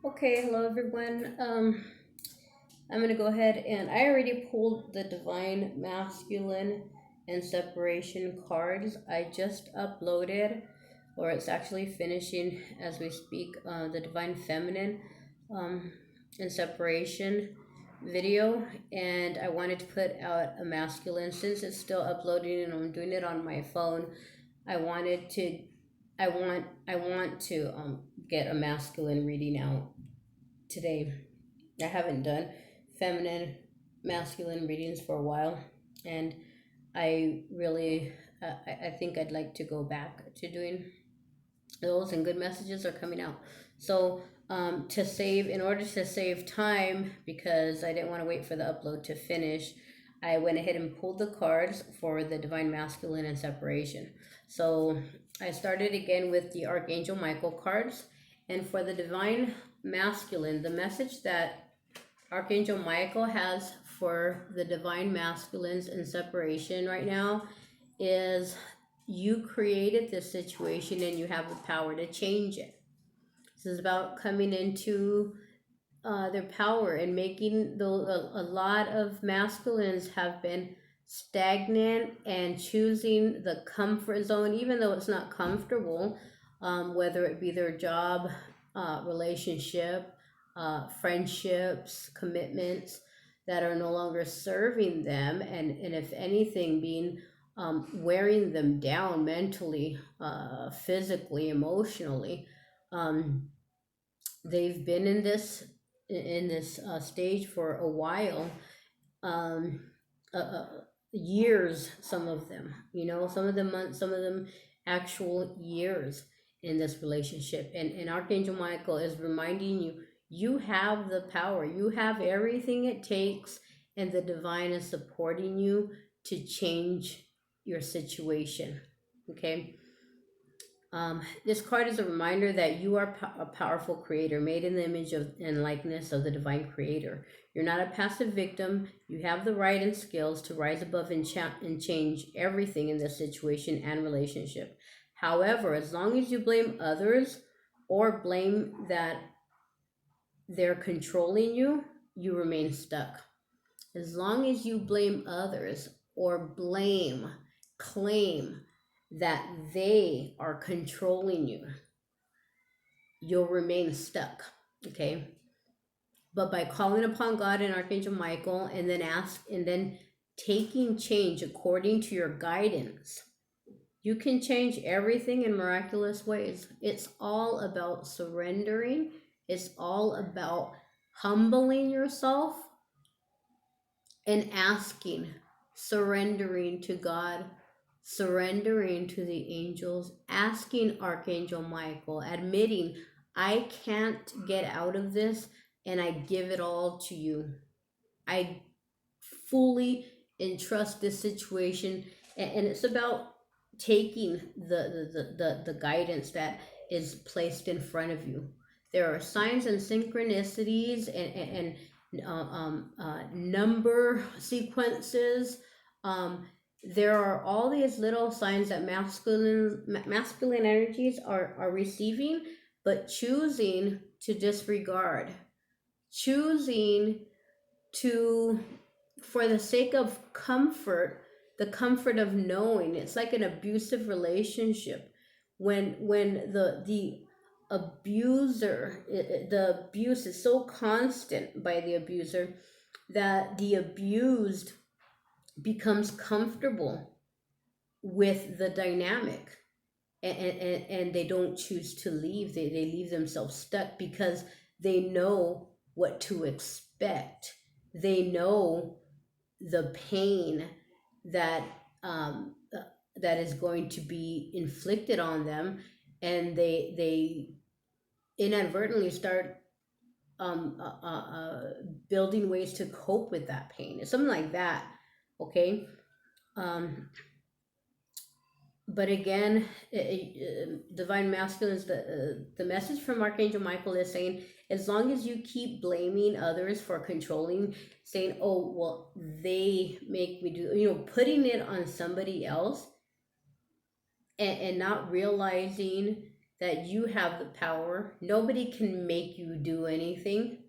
Okay, hello everyone. I'm gonna go ahead and I already pulled the Divine Masculine and Separation cards. I just uploaded, or it's actually finishing as we speak, the Divine Feminine um, and Separation video, and I wanted to put out a masculine since it's still uploading and I'm doing it on my phone. I wanted to I want to get a masculine reading out today. I haven't done feminine, masculine readings for a while, and I really, I think I'd like to go back to doing those, and good messages are coming out. So, in order to save time, because I didn't want to wait for the upload to finish, I went ahead and pulled the cards for the Divine Masculine and Separation. So, I started again with the Archangel Michael cards, and for the Divine Masculine, the message that Archangel Michael has for the Divine Masculines in separation right now is you created this situation and you have the power to change it. This is about coming into their power and making a lot of masculines have been stagnant and choosing the comfort zone, even though it's not comfortable, whether it be their job, relationship, friendships, commitments that are no longer serving them, and if anything, being wearing them down mentally, physically, emotionally. Um, they've been in this stage for a while, um, years. Some of them, some of them months, some of them actual years in this relationship. And Archangel Michael is reminding you, you have the power, you have everything it takes, and the divine is supporting you to change your situation. Okay. This card is a reminder that you are a powerful creator, made in the image of and likeness of the divine creator. You're not a passive victim. You have the right and skills to rise above and change everything in this situation and relationship. However, as long as you blame others or blame that they're controlling you, you remain stuck. As long as you blame others or claim that they are controlling you, you'll remain stuck. Okay. But by calling upon God and Archangel Michael and then taking change according to your guidance, you can change everything in miraculous ways. It's all about surrendering, it's all about humbling yourself and asking, surrendering to God, surrendering to the angels, asking Archangel Michael, admitting, I can't get out of this, and I give it all to you. I fully entrust this situation, and it's about taking the guidance that is placed in front of you. There are signs and synchronicities and number sequences. There are all these little signs that masculine energies are receiving, but choosing to disregard, choosing to, for the sake of comfort, the comfort of knowing. It's like an abusive relationship when the abuser, the abuse is so constant by the abuser that the abused becomes comfortable with the dynamic, and they don't choose to leave. They leave themselves stuck because they know what to expect. They know the pain that that is going to be inflicted on them, and they inadvertently start um, uh, uh, uh, building ways to cope with that pain. It's something like that. Okay. um, but again, divine masculine is the message from Archangel Michael is saying, as long as you keep blaming others for controlling, saying, oh well, they make me do, putting it on somebody else, and not realizing that you have the power, nobody can make you do anything,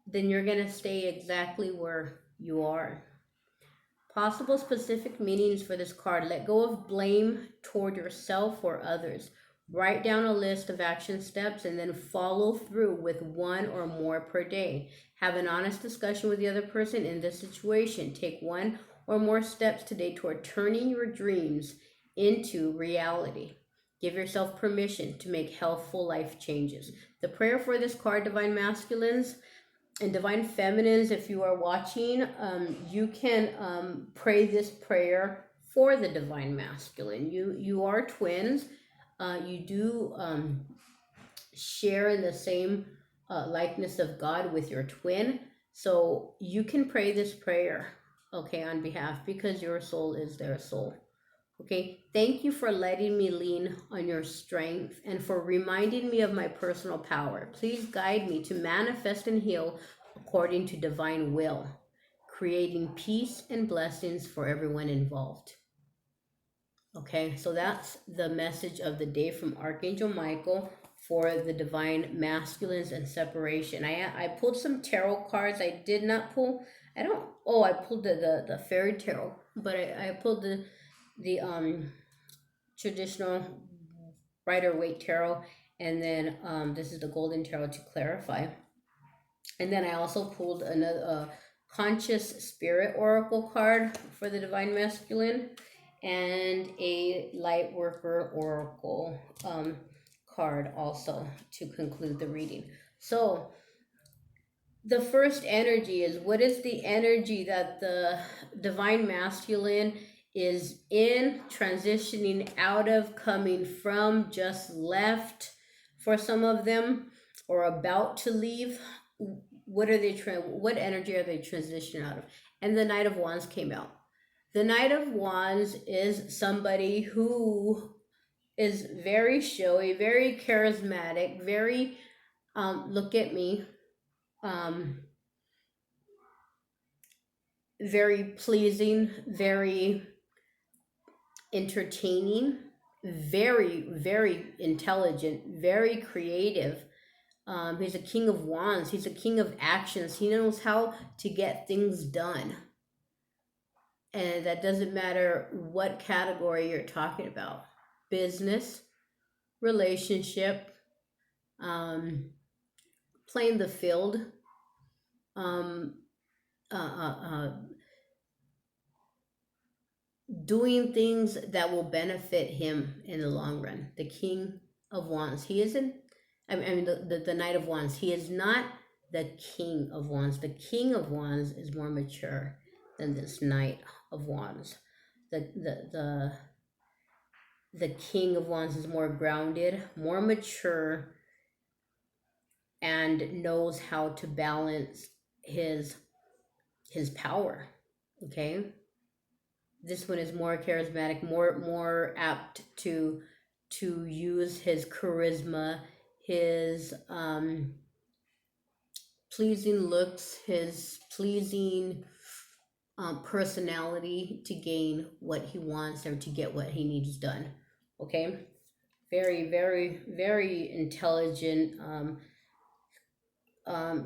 then you're going to stay exactly where you are. Possible specific meanings for this card: let go of blame toward yourself or others. Write down a list of action steps and then follow through with one or more per day. Have an honest discussion with the other person in this situation. Take one or more steps today toward turning your dreams into reality. Give yourself permission to make healthful life changes. The prayer for this card, Divine Masculines and Divine Feminines, if you are watching, you can pray this prayer for the Divine Masculine. You are twins. You do share in the same likeness of God with your twin. So you can pray this prayer, okay, on behalf, because your soul is their soul. Okay, thank you for letting me lean on your strength and for reminding me of my personal power. Please guide me to manifest and heal according to divine will, creating peace and blessings for everyone involved. Okay, so that's the message of the day from Archangel Michael for the Divine Masculines and separation. I pulled some tarot cards. I did not pull, I pulled the fairy tarot, but I pulled the traditional Rider-Waite tarot, and then this is the golden tarot to clarify. And then I also pulled another conscious spirit oracle card for the Divine Masculine, and a light worker oracle card also to conclude the reading. So the first energy is, what is the energy that the Divine Masculine is in, transitioning out of, coming from, just left for some of them, or about to leave? What are they what energy are they transitioning out of? And the Knight of Wands came out. The Knight of Wands is somebody who is very showy, very charismatic, very look at me, very pleasing, very entertaining, very, very intelligent, very creative. He's a king of wands. He's a king of actions. He knows how to get things done. And that doesn't matter what category you're talking about. Business, relationship, playing the field, um, doing things that will benefit him in the long run. The King of Wands. He isn't, the Knight of Wands. He is not the King of Wands. The King of Wands is more mature than this Knight of Wands. The King of Wands is more grounded, more mature, and knows how to balance his power. Okay, this one is more charismatic, more apt to use his charisma, his pleasing looks, his pleasing personality to gain what he wants, or to get what he needs done. Okay, very, very, very intelligent.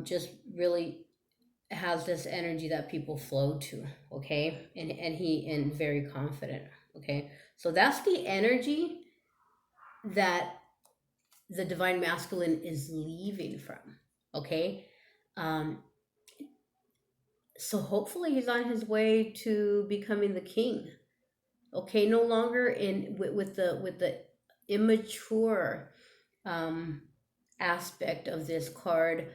Just really has this energy that people flow to. Okay, and very confident. Okay, so that's the energy that the Divine Masculine is leaving from. Okay, so hopefully he's on his way to becoming the king. Okay, no longer in with the immature aspect of this card,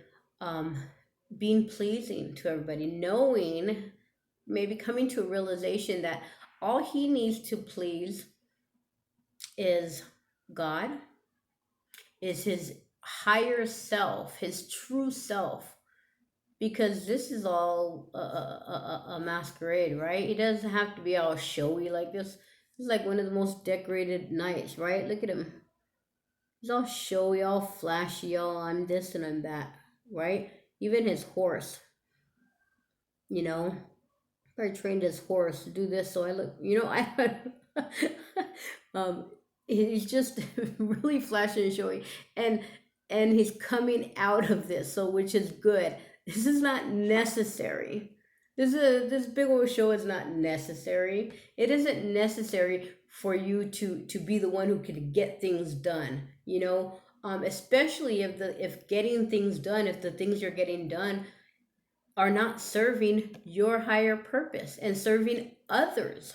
being pleasing to everybody, knowing, maybe coming to a realization that all he needs to please is God, is his higher self, his true self, because this is all a masquerade, right? He doesn't have to be all showy like this. He's like one of the most decorated knights, right? Look at him. He's all showy, all flashy, all I'm this and I'm that, right? Even his horse, you know, I trained his horse to do this, so I look, I he's just really flashing and showing, and he's coming out of this, so which is good. This is not necessary. This big old show is not necessary. It isn't necessary for you to be the one who can get things done. Especially if getting things done, if the things you're getting done are not serving your higher purpose and serving others.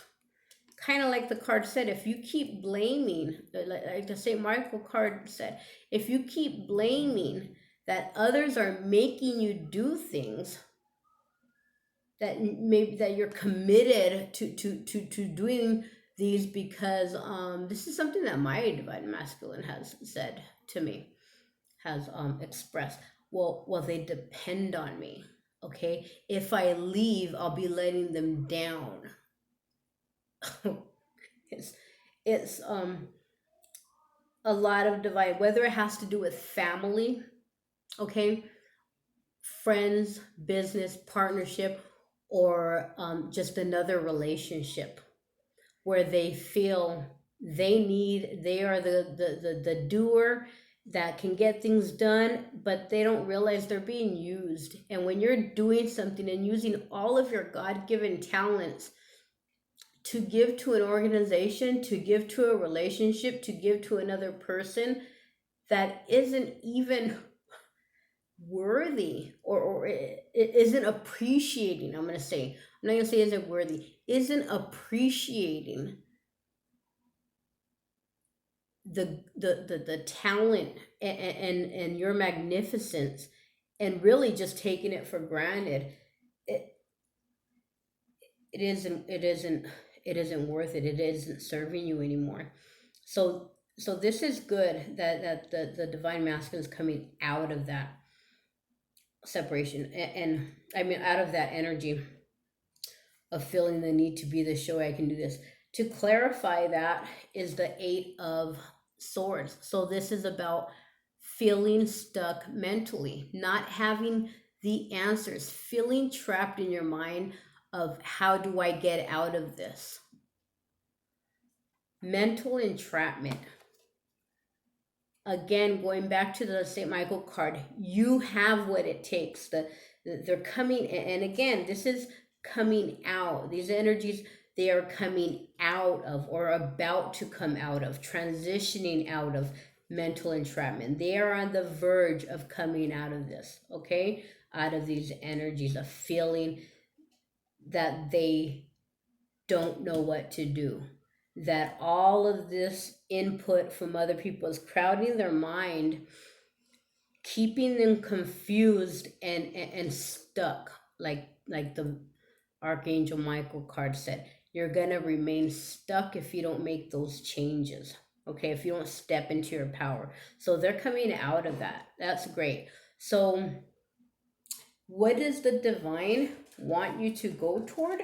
Kind of like the card said, if you keep blaming, like the St. Michael card said, if you keep blaming that others are making you do things, that maybe that you're committed to doing these because this is something that my divine masculine has said to me, has expressed. Well, they depend on me. Okay, if I leave, I'll be letting them down. it's it's a lot of divine, whether it has to do with family, okay, friends, business, partnership, or just another relationship where they feel they are the doer that can get things done, but they don't realize they're being used. And when you're doing something and using all of your God-given talents to give to an organization, to give to a relationship, to give to another person that isn't even worthy, or it isn't appreciating, I'm not going to say isn't worthy, isn't appreciating the talent and your magnificence, and really just taking it for granted, it it isn't worth it. It isn't serving you anymore. So this is good that the divine masculine is coming out of that separation, and I mean out of that energy of feeling the need to be the show. I can do this. To clarify, that is the Eight of Swords. So this is about feeling stuck mentally, not having the answers, feeling trapped in your mind of how do I get out of this? Mental entrapment. Again, going back to the St. Michael card, you have what it takes. They're coming, and again, this is coming out. These energies, they are coming out of, or about to come out of, transitioning out of mental entrapment. They are on the verge of coming out of this, okay? Out of these energies of feeling that they don't know what to do, that all of this input from other people is crowding their mind, keeping them confused and stuck, like the Archangel Michael card said. You're gonna remain stuck if you don't make those changes, okay, if you don't step into your power. So they're coming out of that. That's great. So what does the divine want you to go toward?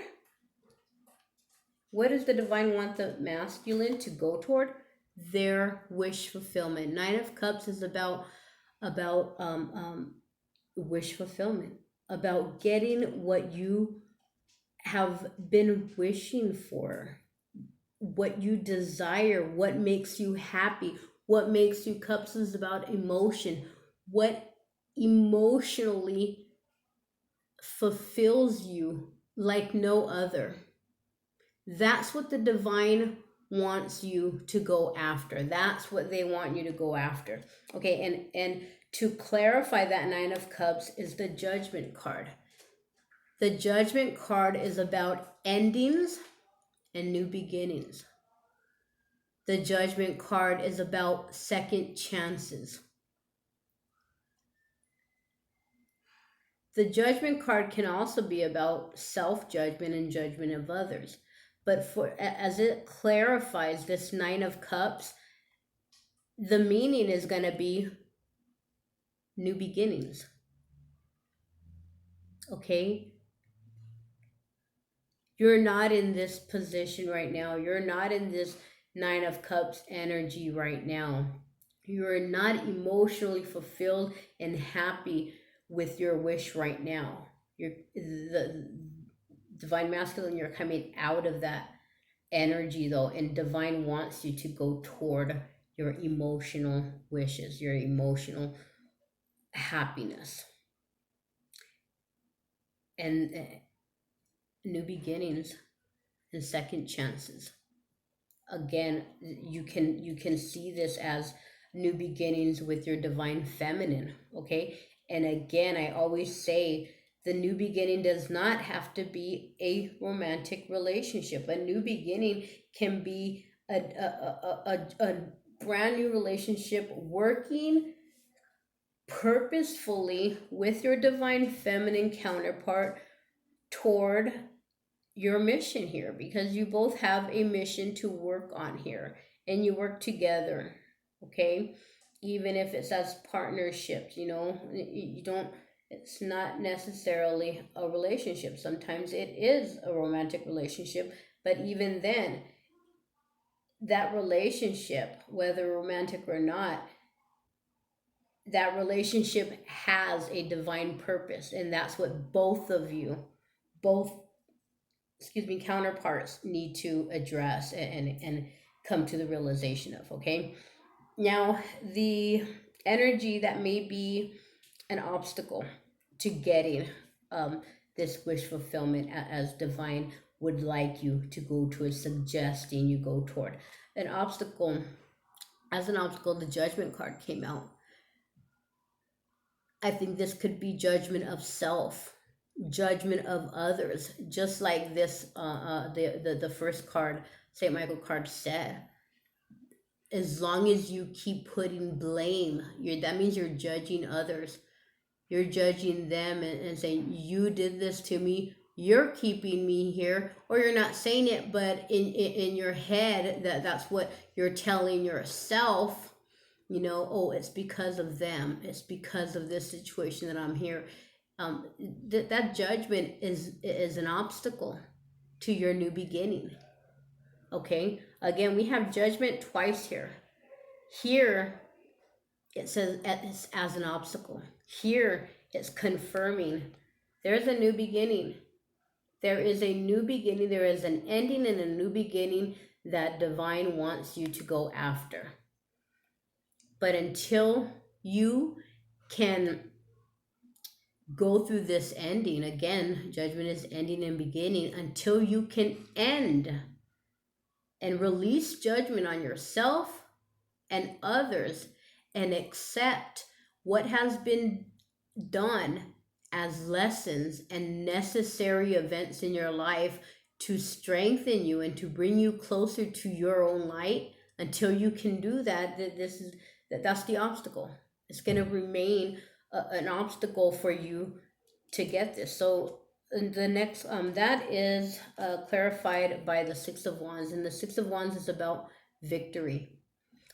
What does the divine want the masculine to go toward? Their wish fulfillment. Nine of Cups is about wish fulfillment, about getting what you have been wishing for, what you desire, what makes you happy, what makes you. Cups is about emotion, what emotionally fulfills you like no other. That's what the divine wants you to go after. That's what they want you to go after. Okay, and to clarify, that Nine of Cups is the Judgment card. The Judgment card is about endings and new beginnings. The Judgment card is about second chances. The Judgment card can also be about self-judgment and judgment of others. But as it clarifies this Nine of Cups, the meaning is going to be new beginnings. Okay? You're not in this position right now. You're not in this Nine of Cups energy right now. You're not emotionally fulfilled and happy with your wish right now. You're the divine masculine, you're coming out of that energy though, and divine wants you to go toward your emotional wishes, your emotional happiness, and new beginnings and second chances. Again, you can see this as new beginnings with your divine feminine, okay? And again, I always say the new beginning does not have to be a romantic relationship. A new beginning can be a brand new relationship, working purposefully with your divine feminine counterpart toward your mission here, because you both have a mission to work on here and you work together, okay? Even if it's as partnerships, you don't, it's not necessarily a relationship. Sometimes it is a romantic relationship, but even then, that relationship, whether romantic or not, that relationship has a divine purpose, and that's what both of you, both, excuse me, counterparts need to address and come to the realization of, okay? Now, the energy that may be an obstacle to getting this wish fulfillment, as divine would like you to go to, is suggesting you go toward an obstacle. As an obstacle, the judgment card came out. I think this could be judgment of self, judgment of others, just like this, the first card, St. Michael card, said. As long as you keep putting blame, that means you're judging others. You're judging them, and saying, you did this to me, you're keeping me here. Or you're not saying it, but in your head, that's what you're telling yourself. Oh, it's because of them, it's because of this situation that I'm here. That judgment is an obstacle to your new beginning, okay? Again, we have judgment twice here. Here it says it's as an obstacle. Here it's confirming there's a new beginning. There is a new beginning. There is an ending and a new beginning that divine wants you to go after. But until you can go through this ending, again, judgment is ending and beginning, until you can end and release judgment on yourself and others and accept what has been done as lessons and necessary events in your life to strengthen you and to bring you closer to your own light. Until you can do that, that's the obstacle. It's going to remain an obstacle for you to get this. So the next, that is clarified by the Six of Wands, and the Six of Wands is about victory.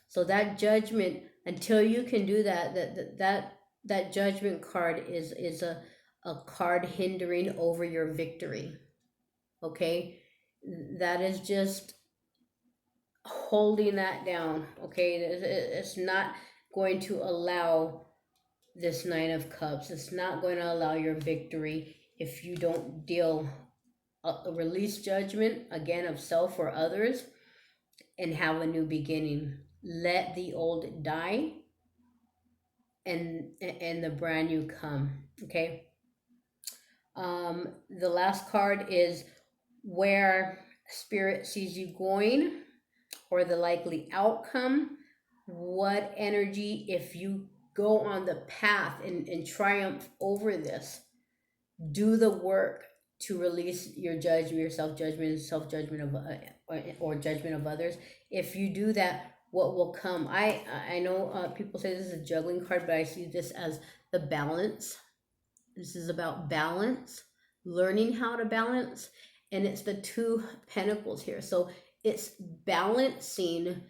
So that judgment, until you can do that judgment card is a card hindering over your victory. Okay, that is just holding that down. Okay, it's not going to allow this Nine of Cups. It's not going to allow your victory if you don't deal release judgment, again, of self or others, and have a new beginning. Let the old die and the brand new come. Okay. The last card is where spirit sees you going, or the likely outcome. What energy, if you go on the path and triumph over this, do the work to release your judgment, your self-judgment, self-judgment of or judgment of others. If you do that, what will come? I know people say this is a juggling card, but I see this as the balance. This is about balance, learning how to balance, and it's the Two Pentacles here. So it's balancing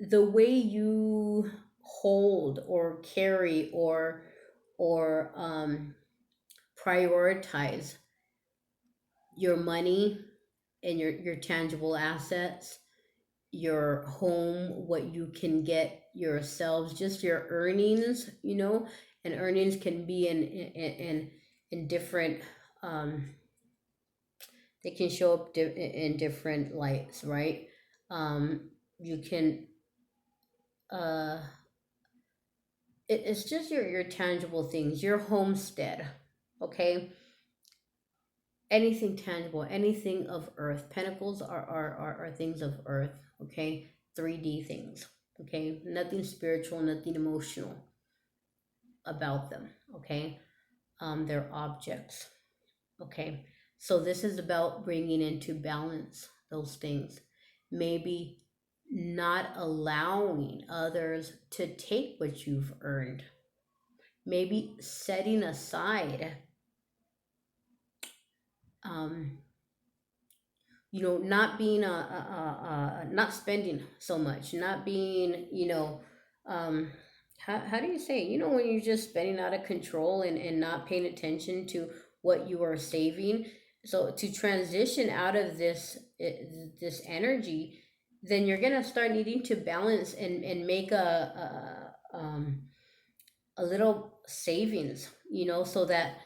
the way you hold or carry or prioritize your money and your tangible assets, your home, what you can get yourselves, just your earnings, and earnings can be in different um, they can show up in different lights, right? You can uh, it's just your tangible things, your homestead, okay? Anything tangible, anything of earth. Pentacles are things of earth, okay? 3D things, okay? Nothing spiritual, nothing emotional about them, okay? They're objects, okay? So this is about bringing into balance those things. Maybe not allowing others to take what you've earned. Maybe setting aside, um, not being not spending so much, not being, how do you say, when you're just spending out of control and not paying attention to what you are saving. So to transition out of this energy, then you're gonna start needing to balance and make a little savings, so that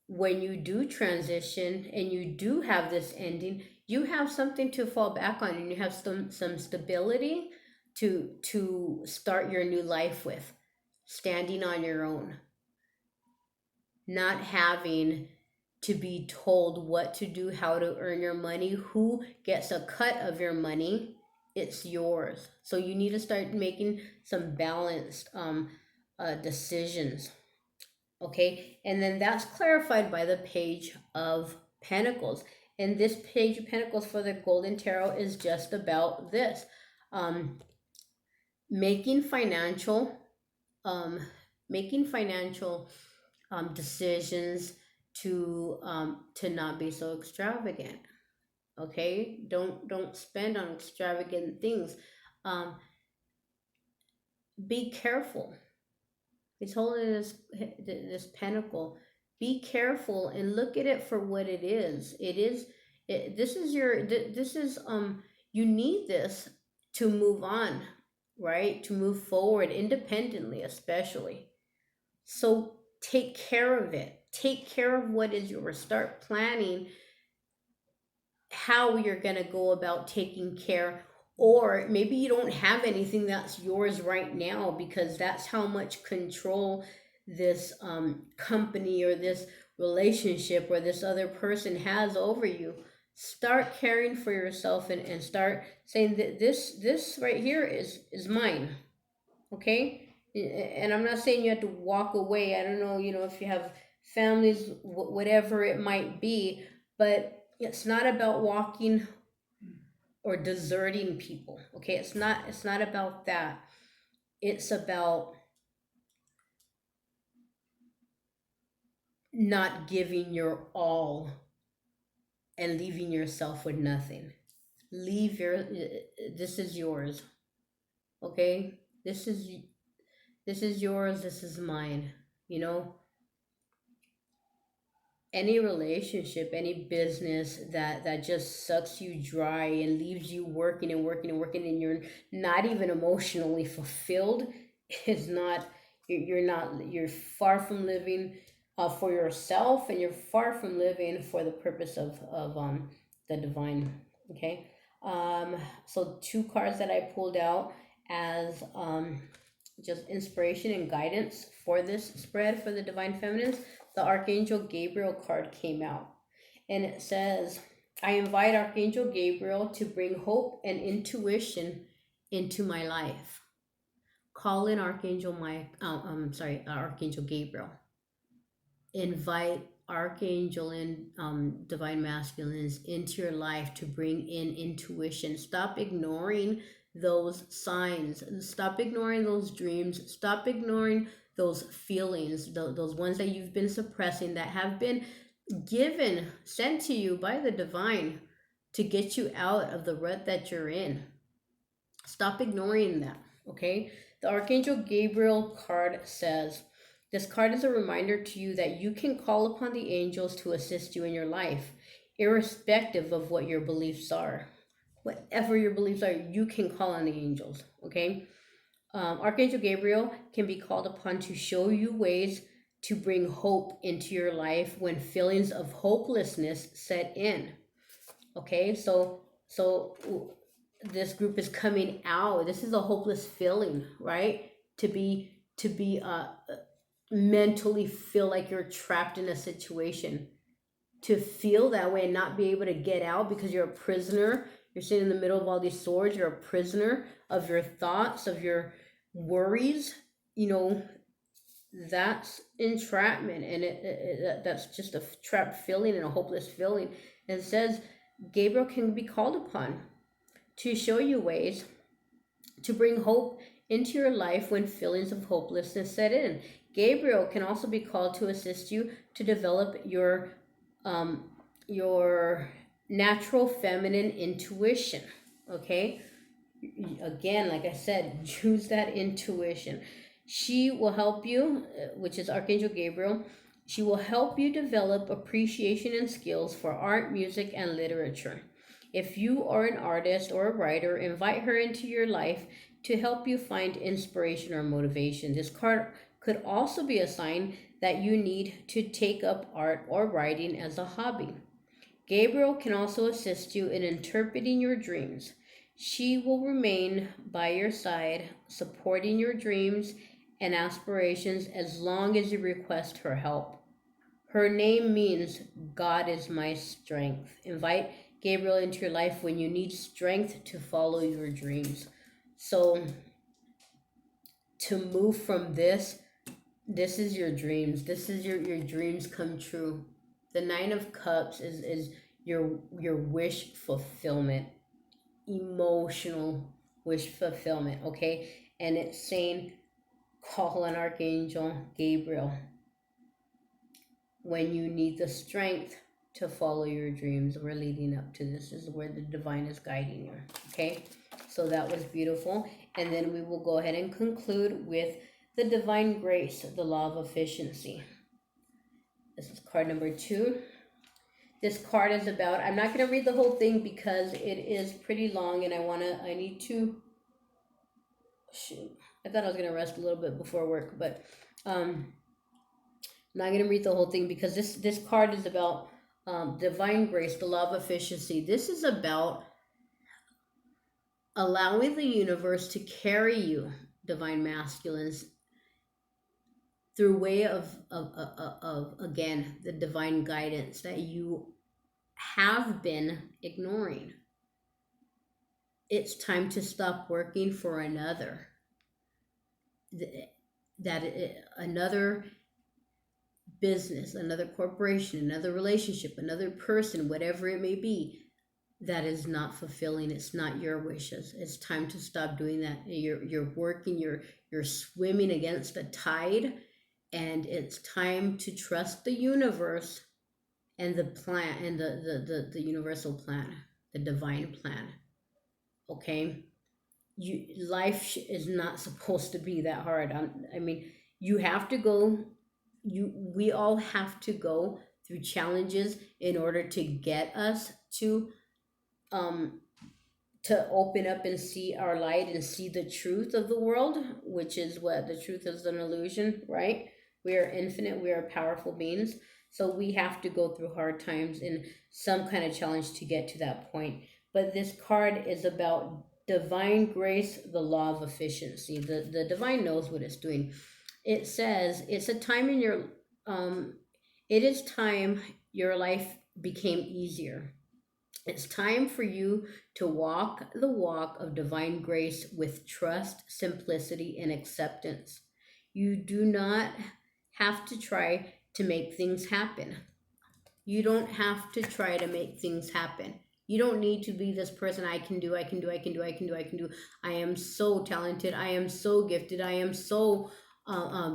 when you do transition and you do have this ending, you have something to fall back on, and you have some stability to start your new life with, standing on your own, not having to be told what to do, how to earn your money, who gets a cut of your money. It's yours. So you need to start making some balanced decisions. Okay, and then that's clarified by the Page of Pentacles. And this Page of Pentacles for the Golden Tarot is just about this, um, making financial, um, making financial decisions to not be so extravagant. Okay, don't spend on extravagant things. Um, be careful. He's holding this pentacle. Be careful and look at it for what it is. It is. This is This is You need this to move on, right? To move forward independently, especially. So take care of it. Take care of what is yours. Start planning how you're going to go about taking care, or maybe you don't have anything that's yours right now, because that's how much control this company or this relationship or this other person has over you. Start caring for yourself, and start saying that this right here is mine, okay? And I'm not saying you have to walk away. I don't know, if you have families, whatever it might be, but it's not about walking or deserting people, okay? It's not about that. It's about not giving your all and leaving yourself with nothing. Leave your This is yours, okay? This is yours, this is mine, you know any relationship, any business that just sucks you dry and leaves you working and working and working, and you're not even emotionally fulfilled, is not you're far from living for yourself, and you're far from living for the purpose of the divine. Okay. So two cards that I pulled out as just inspiration and guidance for this spread for the divine feminines. The Archangel Gabriel card came out, and it says, I invite Archangel Gabriel to bring hope and intuition into my life. Call in Archangel Gabriel. Invite Archangel and divine masculines into your life to bring in intuition. Stop ignoring those signs. Stop ignoring those dreams. Stop ignoring those feelings, those ones that you've been suppressing, that have been sent to you by the divine to get you out of the rut that you're in. Stop ignoring that, okay? The Archangel Gabriel card says, this card is a reminder to you that you can call upon the angels to assist you in your life, irrespective of what your beliefs are. Whatever your beliefs are, you can call on the angels, okay? Archangel Gabriel can be called upon to show you ways to bring hope into your life when feelings of hopelessness set in. Okay, so this group is coming out. This is a hopeless feeling, right? To be mentally feel like you're trapped in a situation, to feel that way and not be able to get out because you're a prisoner. You're sitting in the middle of all these swords. You're a prisoner of your thoughts, of your worries. You know, that's entrapment, and that's just a trapped feeling and a hopeless feeling. And it says Gabriel can be called upon to show you ways to bring hope into your life when feelings of hopelessness set in. Gabriel can also be called to assist you to develop um, your natural feminine intuition. Okay, again, like I said, use that intuition. She will help you, which is Archangel Gabriel. She will help you develop appreciation and skills for art, music, and literature. If you are an artist or a writer, invite her into your life to help you find inspiration or motivation. This card could also be a sign that you need to take up art or writing as a hobby. Gabriel can also assist you in interpreting your dreams. She will remain by your side, supporting your dreams and aspirations as long as you request her help. Her name means God is my strength. Invite Gabriel into your life when you need strength to follow your dreams. So, to move from this is your dreams. This is your dreams come true. The Nine of Cups is your wish fulfillment, emotional wish fulfillment, okay? And it's saying call on Archangel Gabriel when you need the strength to follow your dreams. We're leading up to this. This is where the divine is guiding you, okay? So that was beautiful. And then we will go ahead and conclude with the divine grace, the law of efficiency. This is card number 2. This card is about, I'm not going to read the whole thing because it is pretty long, and I need to, shoot, I thought I was going to rest a little bit before work, but I'm not going to read the whole thing because this card is about divine grace, the law of efficiency. This is about allowing the universe to carry you, divine masculines, through way of again, the divine guidance that you have been ignoring. It's time to stop working for another. Another business, another corporation, another relationship, another person, whatever it may be, that is not fulfilling. It's not your wishes. It's time to stop doing that. You're working, you're swimming against the tide, and it's time to trust the universe and the plan and the universal plan, the divine plan. Okay, life is not supposed to be that hard. I mean, you have to go. We all have to go through challenges in order to get us um to open up and see our light and see the truth of the world, which is what the truth is, an illusion, right? We are infinite, we are powerful beings. So we have to go through hard times and some kind of challenge to get to that point. But this card is about divine grace, the law of efficiency. The divine knows what it's doing. It says it's a time in your it is time your life became easier. It's time for you to walk the walk of divine grace with trust, simplicity, and acceptance. You do not have to try to make things happen. You don't have to try to make things happen. You don't need to be this person. I can do, I can do, I can do, I can do, I can do. I am so talented. I am so gifted. I am so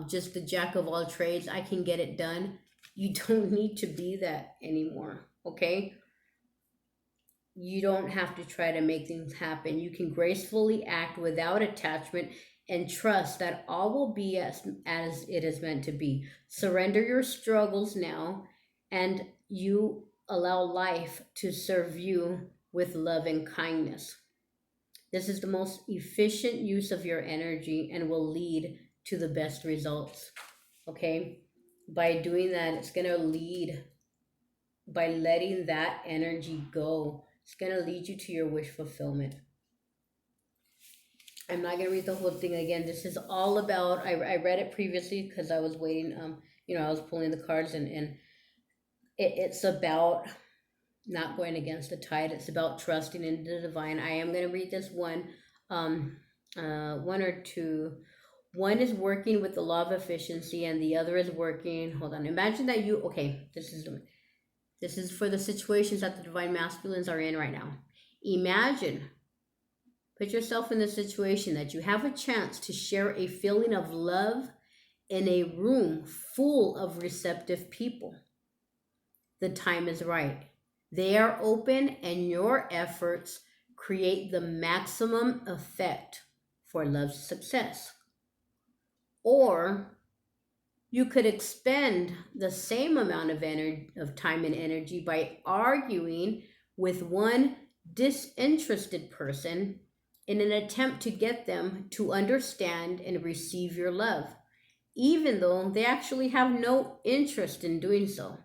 just the jack of all trades. I can get it done. You don't need to be that anymore, okay? You don't have to try to make things happen. You can gracefully act without attachment and trust that all will be as it is meant to be. Surrender your struggles now, and you allow life to serve you with love and kindness. This is the most efficient use of your energy and will lead to the best results. Okay? By doing that, it's going to lead, by letting that energy go, it's going to lead you to your wish fulfillment. I'm not going to read the whole thing again. This is all about, I read it previously because I was waiting, I was pulling the cards, and it's about not going against the tide. It's about trusting in the divine. I am going to read this one, um, one or two. One is working with the law of efficiency, and the other is working. Hold on. Imagine that you. Okay, this is for the situations that the divine masculines are in right now. Imagine, put yourself in the situation that you have a chance to share a feeling of love in a room full of receptive people. The time is right. They are open, and your efforts create the maximum effect for love's success. Or you could expend the same amount of time and energy by arguing with one disinterested person in an attempt to get them to understand and receive your love, even though they actually have no interest in doing so.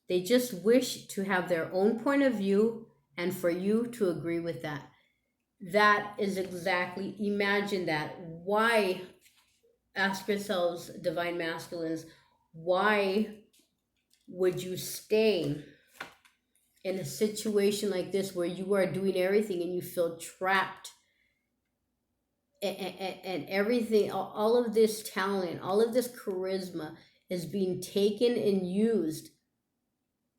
They just wish to have their own point of view and for you to agree with that. That is exactly, imagine that. Why, ask yourselves, divine masculines, why would you stay in a situation like this where you are doing everything and you feel trapped, and everything, all of this talent, all of this charisma is being taken and used,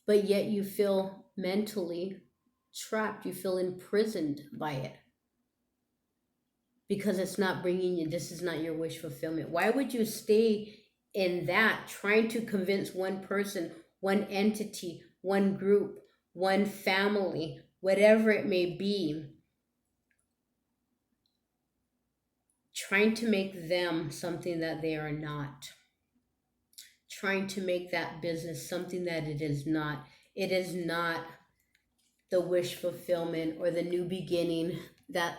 but yet you feel mentally trapped, you feel imprisoned by it because it's not bringing you, this is not your wish fulfillment. Why would you stay in that, trying to convince one person, one entity, one group, one family, whatever it may be, trying to make them something that they are not, trying to make that business something that it is not. It is not the wish fulfillment or the new beginning that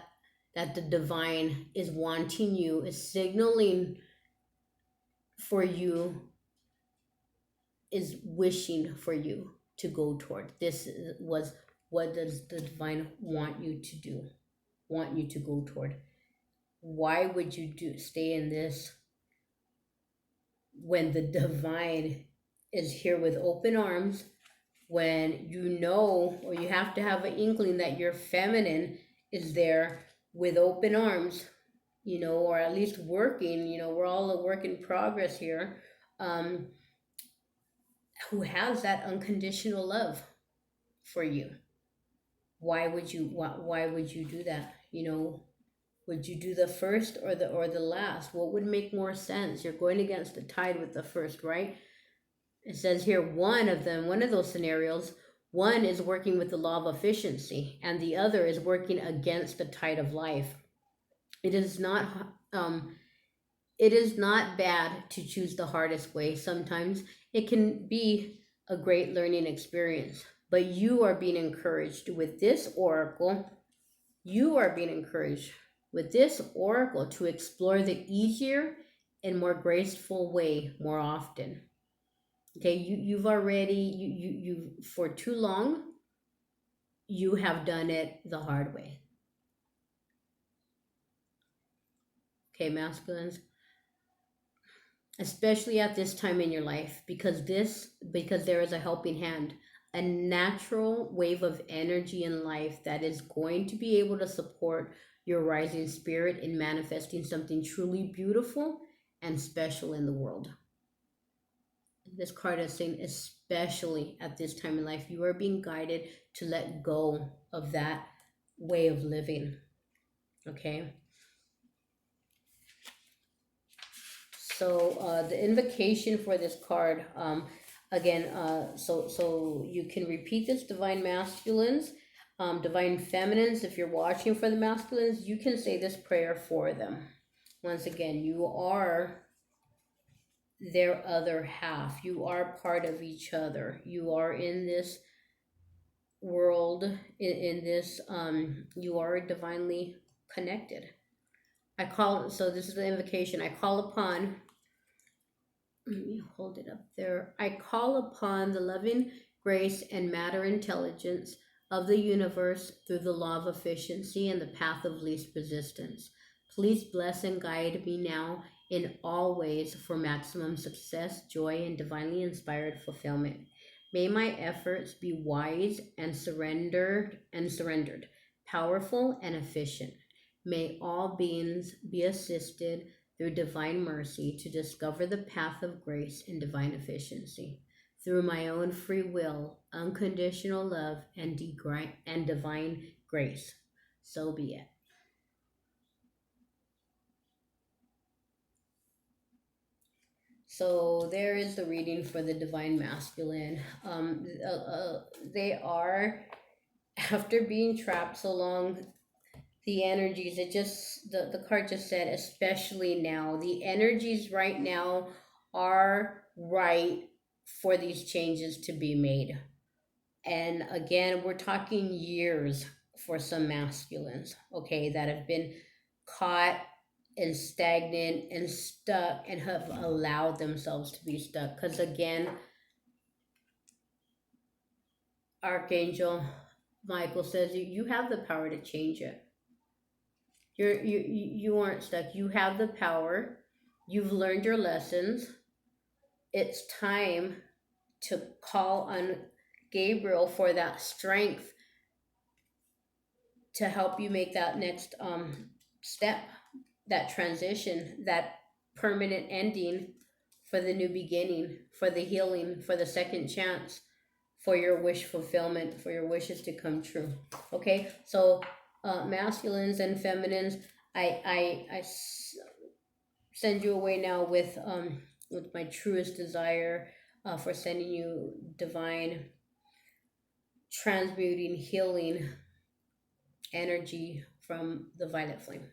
the divine is wanting you, is signaling for you, is wishing for you to go toward. This was, what does the divine want you to do, want you to go toward? Why would you stay in this when the divine is here with open arms, when you know, or you have to have an inkling that your feminine is there with open arms, or at least working, we're all a work in progress here, um, who has that unconditional love for you. Why would you do that? Would you do the first or the last? What would make more sense? You're going against the tide with the first, right? It says here, one of those scenarios, one is working with the law of efficiency, and the other is working against the tide of life. It is not bad to choose the hardest way. Sometimes it can be a great learning experience. But you are being encouraged with this oracle. You are being encouraged with this oracle to explore the easier and more graceful way more often. Okay, you've already, you for too long, you have done it the hard way. Okay, masculines, especially at this time in your life, because there is a helping hand, a natural wave of energy in life that is going to be able to support your rising spirit in manifesting something truly beautiful and special in the world. This card is saying, especially at this time in life, you are being guided to let go of that way of living. Okay. So the invocation for this card, again, so you can repeat this, divine masculines, divine feminines. If you're watching for the masculines, you can say this prayer for them. Once again, you are their other half. You are part of each other. You are in this world, in this, you are divinely connected. So this is the invocation. I call upon Let me hold it up there. I call upon the loving grace and matter intelligence of the universe through the law of efficiency and the path of least resistance. Please bless and guide me now in all ways for maximum success, joy, and divinely inspired fulfillment. May my efforts be wise and surrendered, powerful and efficient. May all beings be assisted through divine mercy to discover the path of grace and divine efficiency. Through my own free will, unconditional love, and divine grace. So be it. So there is the reading for the divine masculine. They are, after being trapped so long, the energies, the card just said, especially now, the energies right now are right for these changes to be made. And again, we're talking years for some masculines, okay, that have been caught and stagnant and stuck and have allowed themselves to be stuck. Because again, Archangel Michael says you have the power to change it. You aren't stuck. You have the power. You've learned your lessons. It's time to call on Gabriel for that strength to help you make that next step, that transition, that permanent ending, for the new beginning, for the healing, for the second chance, for your wish fulfillment, for your wishes to come true. Okay, so masculines and feminines, I send you away now with my truest desire for sending you divine transmuting healing energy from the violet flame.